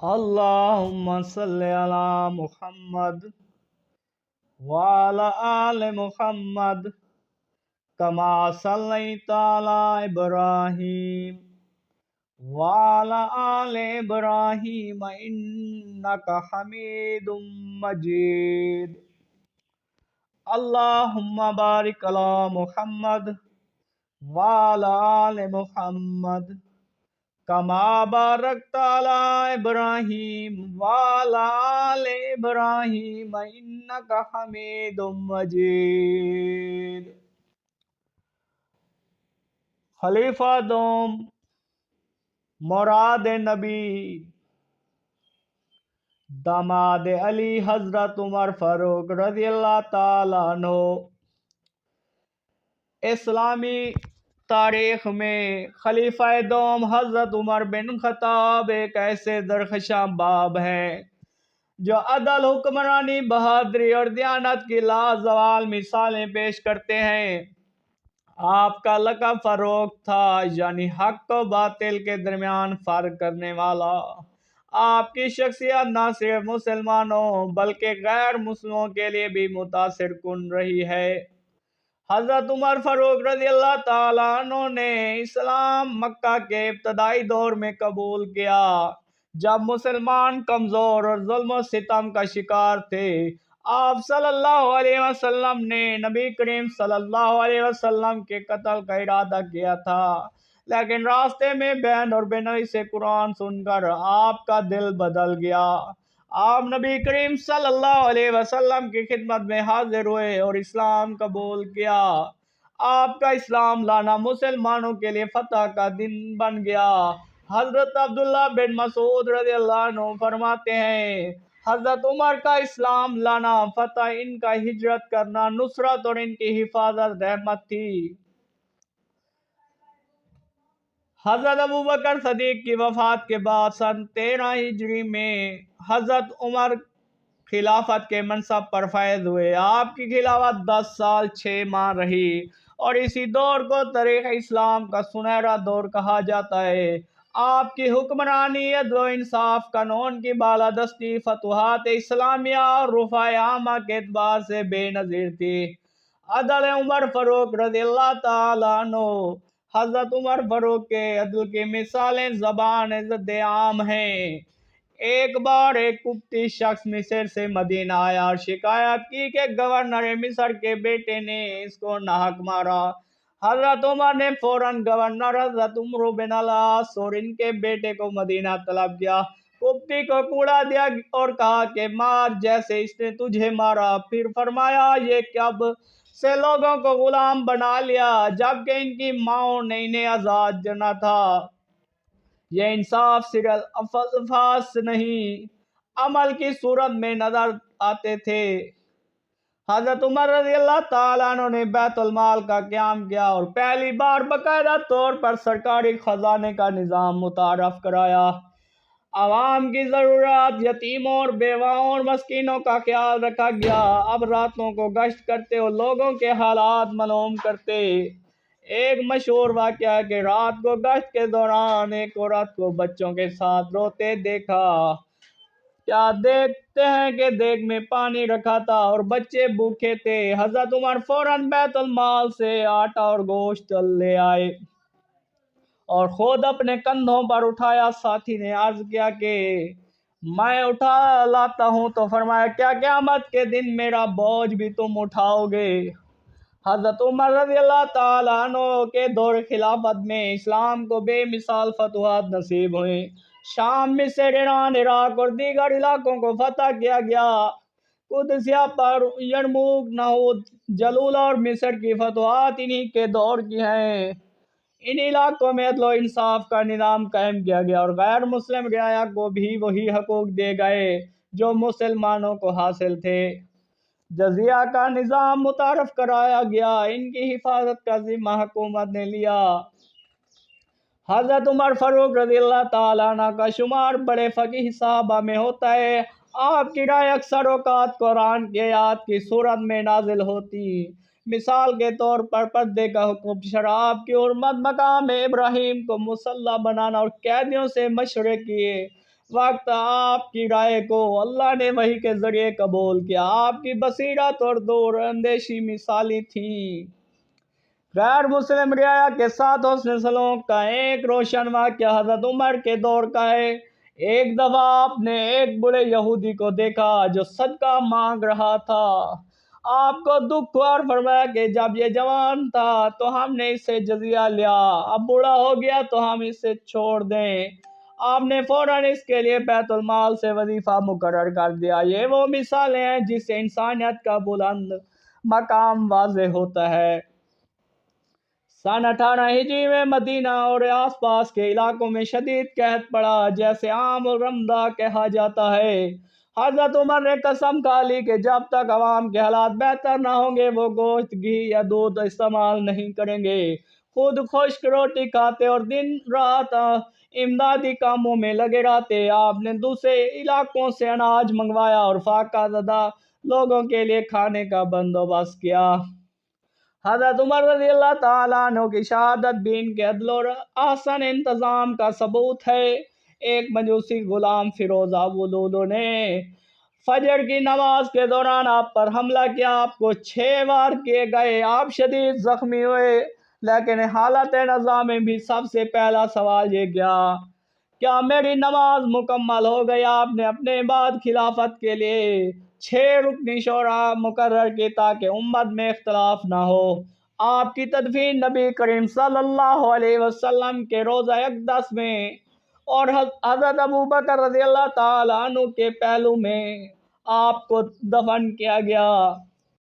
اللهم صل على محمد وعلى آل محمد كما صليت على إبراهيم وعلى آل إبراهيم إنك حميد مجيد. اللهم بارك على محمد وعلى آل محمد كما باركت على إبراهيم وعلى آل إبراهيم إنك حميد مجيد. خلیفہ دوم مراد نبی داماد علی حضرت عمر فاروق رضی اللہ تعالیٰ عنہ. اسلامی تاریخ میں خلیفہ دوم حضرت عمر بن خطاب ایک ایسے درخشاں باب ہیں جو عدل، حکمرانی، بہادری اور دیانت کی لازوال مثالیں پیش کرتے ہیں. آپ کا لقب فاروق تھا، یعنی حق و باطل کے درمیان فرق کرنے والا. آپ کی شخصیت نہ صرف مسلمانوں بلکہ غیر مسلموں کے لیے بھی متاثر کن رہی ہے. حضرت عمر فاروق رضی اللہ تعالیٰ عنہ نے اسلام مکہ کے ابتدائی دور میں قبول کیا، جب مسلمان کمزور اور ظلم و ستم کا شکار تھے. آپ صلی اللہ علیہ وسلم نے نبی کریم صلی اللہ علیہ وسلم کے قتل کا ارادہ کیا تھا، لیکن راستے میں بین اور بینوی سے قرآن سن کر آپ کا دل بدل گیا. آپ نبی کریم صلی اللہ علیہ وسلم کی خدمت میں حاضر ہوئے اور اسلام قبول کیا. آپ کا اسلام لانا مسلمانوں کے لیے فتح کا دن بن گیا. حضرت عبداللہ بن مسعود رضی اللہ عنہ فرماتے ہیں، حضرت عمر کا اسلام لانا فتح، ان کا ہجرت کرنا نصرت اور ان کی حفاظت رحمت تھی. حضرت ابوبکر صدیق کی وفات کے بعد سن 13 ہجری میں حضرت عمر خلافت کے منصب پر فائز ہوئے. آپ کی خلافت 10 سال 6 ماہ رہی اور اسی دور کو تاریخ اسلام کا سنہرا دور کہا جاتا ہے. آپ کی حکمرانی عدل و انصاف، قانون کی بالادستی، فتوحات اسلامیہ اور رفع عامہ کے اعتبار سے بے نظیر تھی. عدل عمر فاروق رضی اللہ تعالیٰ عنہ. حضرت عمر فاروق کے عدل کی مثالیں زبان ضد عام ہیں. ایک بار ایک قبطی شخص مصر سے مدینہ آیا اور شکایت کی کہ گورنر مصر کے بیٹے نے اس کو ناحق مارا. حضرت عمر نے فوراً گورنر حضرت عمرو بن العاص اور ان کے بیٹے کو مدینہ طلب کیا. قبطی کو کوڑا دیا اور کہا کہ مار جیسے اس نے تجھے مارا. پھر فرمایا، یہ کب سے لوگوں کو غلام بنا لیا جبکہ ان کی ماؤں نے انہیں آزاد جنا تھا. یہ انصاف صرف الفاظ سے نہیں، عمل کی صورت میں نظر آتے تھے. حضرت عمر رضی اللہ تعالیٰ عنہ نے بیت المال کا قیام کیا اور پہلی بار باقاعدہ طور پر سرکاری خزانے کا نظام متعارف کرایا. عوام کی ضرورت، یتیموں اور بیواؤں اور مسکینوں کا خیال رکھا گیا. اب راتوں کو گشت کرتے اور لوگوں کے حالات معلوم کرتے. ایک مشہور واقعہ ہے کہ رات کو گشت کے دوران ایک عورت کو بچوں کے ساتھ روتے دیکھا. کیا دیکھتے ہیں کہ دیگ میں پانی رکھا تھا اور بچے بھوکے تھے. حضرت عمر فوراً بیت المال سے آٹا اور گوشت لے آئے اور خود اپنے کندھوں پر اٹھایا. ساتھی نے عرض کیا کہ میں اٹھا لاتا ہوں، تو فرمایا، کیا قیامت کے دن میرا بوجھ بھی تم اٹھاؤ گے؟ حضرت عمر رضی اللہ تعالیٰ عنہ کے دور خلافت میں اسلام کو بے مثال فتوحات نصیب ہوئیں. شام، مصر، ایران، عراق اور دیگر علاقوں کو فتح کیا گیا. قدسیہ پر یرموک، نہود، جلولہ اور مصر کی فتوحات انہی کے دور کی ہیں. ان علاقوں میں عدل و انصاف کا نظام قائم کیا گیا اور غیر مسلم رعایا کو بھی وہی حقوق دیے گئے جو مسلمانوں کو حاصل تھے. جزیہ کا نظام متعارف کرایا گیا. ان کی حفاظت کا ذمہ حکومت نے لیا. حضرت عمر فاروق رضی اللہ تعالیٰ عنہ کا شمار بڑے فقیہ صحابہ میں ہوتا ہے. آپ کی رائے اکثر اوقات قرآن کی آیات کی صورت میں نازل ہوتی. مثال کے طور پر پردے کا حکم، شراب کی حرمت، مقام ابراہیم کو مصلی بنانا اور قیدیوں سے مشورے کیے وقت آپ کی رائے کو اللہ نے وحی کے ذریعے قبول کیا۔ آپ کی بصیرت اور دور اندیشی مثالی تھی۔ غیر مسلم رعایا کے ساتھ حسن سلوک کا ایک روشن واقعہ حضرت عمر کے دور کا ہے۔ ایک دفعہ آپ نے ایک بڑے یہودی کو دیکھا جو صدقہ مانگ رہا تھا۔ آپ کو دکھ ہوا اور فرمایا کہ جب یہ جوان تھا تو ہم نے اسے جزیہ لیا، اب بوڑھا ہو گیا تو ہم اسے چھوڑ دیں۔ آپ نے فوراً اس کے لیے بیت المال سے وظیفہ مقرر کر دیا۔ یہ وہ مثالیں ہیں جس سے انسانیت کا بلند مقام واضح ہوتا ہے۔ سن 18 ہجری میں مدینہ اور آس پاس کے علاقوں میں شدید قحط پڑا، جیسے عام رمضاں کہا جاتا ہے۔ حضرت عمر نے قسم کھا لی کہ جب تک عوام کے حالات بہتر نہ ہوں گے وہ گوشت، گھی یا دودھ استعمال نہیں کریں گے۔ خود خشک روٹی کھاتے اور دن رات امدادی کاموں میں لگے رہتے۔ آپ نے دوسرے علاقوں سے اناج منگوایا اور فاقہ زدہ لوگوں کے لیے کھانے کا بندوبست کیا۔ حضرت عمر رضی اللہ تعالیٰ عنہ کی شہادت بھی ان کے عدل اور احسن انتظام کا ثبوت ہے۔ ایک مجوسی غلام فیروز ابولولو نے فجر کی نماز کے دوران آپ پر حملہ کیا۔ آپ کو 6 وار کیے گئے، آپ شدید زخمی ہوئے، لیکن حالت نزا میں بھی سب سے پہلا سوال یہ کیا میری نماز مکمل ہو گئی؟ آپ نے اپنے بعد خلافت کے لیے 6 رکنی شورا مقرر کی تاکہ امت میں اختلاف نہ ہو۔ آپ کی تدفین نبی کریم صلی اللہ علیہ وسلم کے روضہ اقدس میں اور حضرت ابوبکر رضی اللہ تعالیٰ عنہ کے پہلو میں آپ کو دفن کیا گیا۔